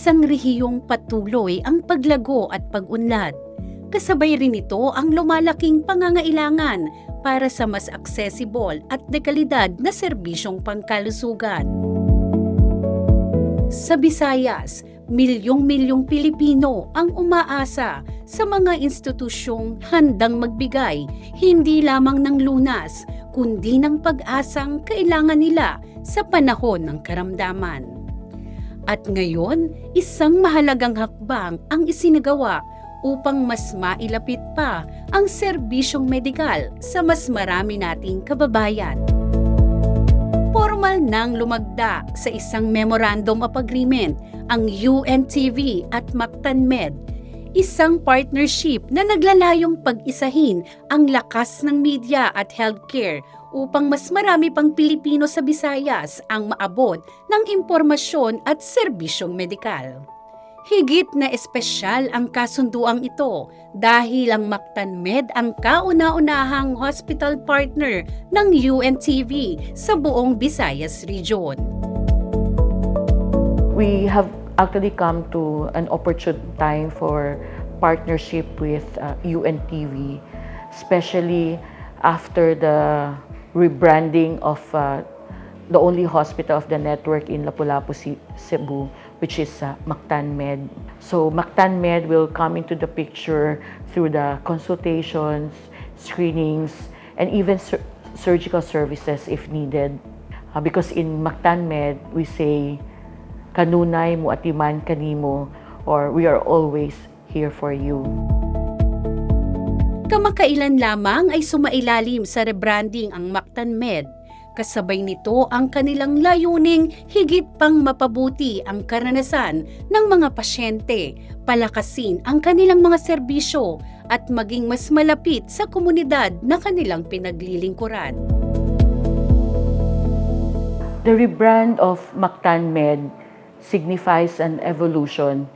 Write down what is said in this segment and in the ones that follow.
isang rehiyong patuloy ang paglago at pag-unlad. Kasabay rin ito ang lumalaking pangangailangan para sa mas accessible at dekalidad na serbisyong pangkalusugan. Sa Visayas, milyong-milyong Pilipino ang umaasa sa mga institusyong handang magbigay hindi lamang ng lunas, kundi ng pag-asang kailangan nila sa panahon ng karamdaman. At ngayon, isang mahalagang hakbang ang isinagawa upang mas mailapit pa ang serbisyong medikal sa mas marami nating kababayan. Formal nang lumagda sa isang Memorandum of Agreement ang UNTV at Mactan Med, isang partnership na naglalayong pag-isahin ang lakas ng media at healthcare upang mas marami pang Pilipino sa Visayas ang maabot ng impormasyon at serbisyong medikal. Higit na espesyal ang kasunduang ito dahil ang Mactan Med ang kauna-unahang hospital partner ng UNTV sa buong Visayas region. We have actually come to an opportune time for partnership with UNTV, especially after the rebranding of the only hospital of the network in Lapu-Lapu, Cebu, which is Mactan Med. So Mactan Med will come into the picture through the consultations, screenings, and even surgical services if needed. Because in Mactan Med, we say, kanunay mo atiman kanimo, or we are always here for you. Kamakailan lamang ay sumailalim sa rebranding ang Mactan Med. Kasabay nito ang kanilang layuning higit pang mapabuti ang karanasan ng mga pasyente, palakasin ang kanilang mga serbisyo at maging mas malapit sa komunidad na kanilang pinaglilingkuran. The rebrand of Mactan Med signifies an evolution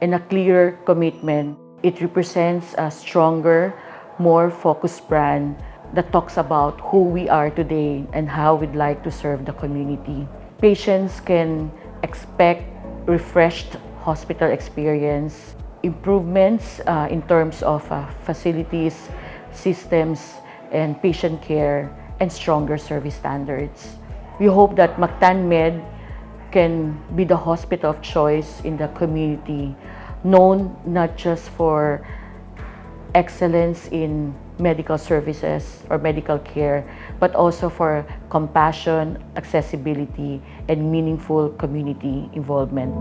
and a clearer commitment. It represents a stronger, more focused brand that talks about who we are today and how we'd like to serve the community. Patients can expect refreshed hospital experience, improvements in terms of facilities, systems, and patient care, and stronger service standards. We hope that Mactan Med can be the hospital of choice in the community, known not just for excellence in medical services or medical care, but also for compassion, accessibility, and meaningful community involvement.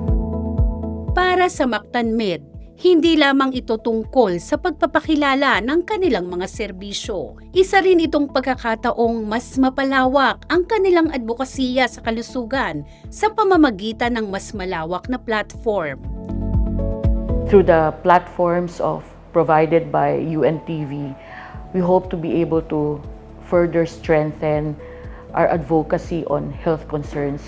Para sa Mactan Med, hindi lamang ito tungkol sa pagpapakilala ng kanilang mga serbisyo. Isa rin itong pagkakataong mas mapalawak ang kanilang advokasya sa kalusugan sa pamamagitan ng mas malawak na platform. Through the platforms provided by UNTV, we hope to be able to further strengthen our advocacy on health concerns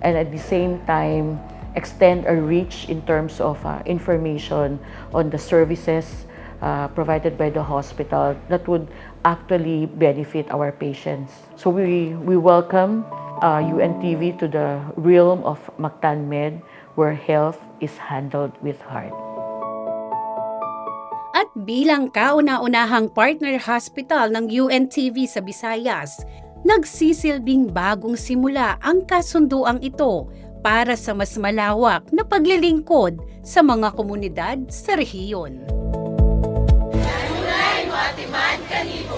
and at the same time extend our reach in terms of information on the services provided by the hospital that would actually benefit our patients. So we welcome UNTV to the realm of Mactan Med, where health is handled with heart. At bilang kauna-unahang partner hospital ng UNTV sa Visayas, nagsisilbing bagong simula ang kasunduang ito para sa mas malawak na paglilingkod sa mga komunidad sa rehiyon. Kanunay mo atiman kanimo.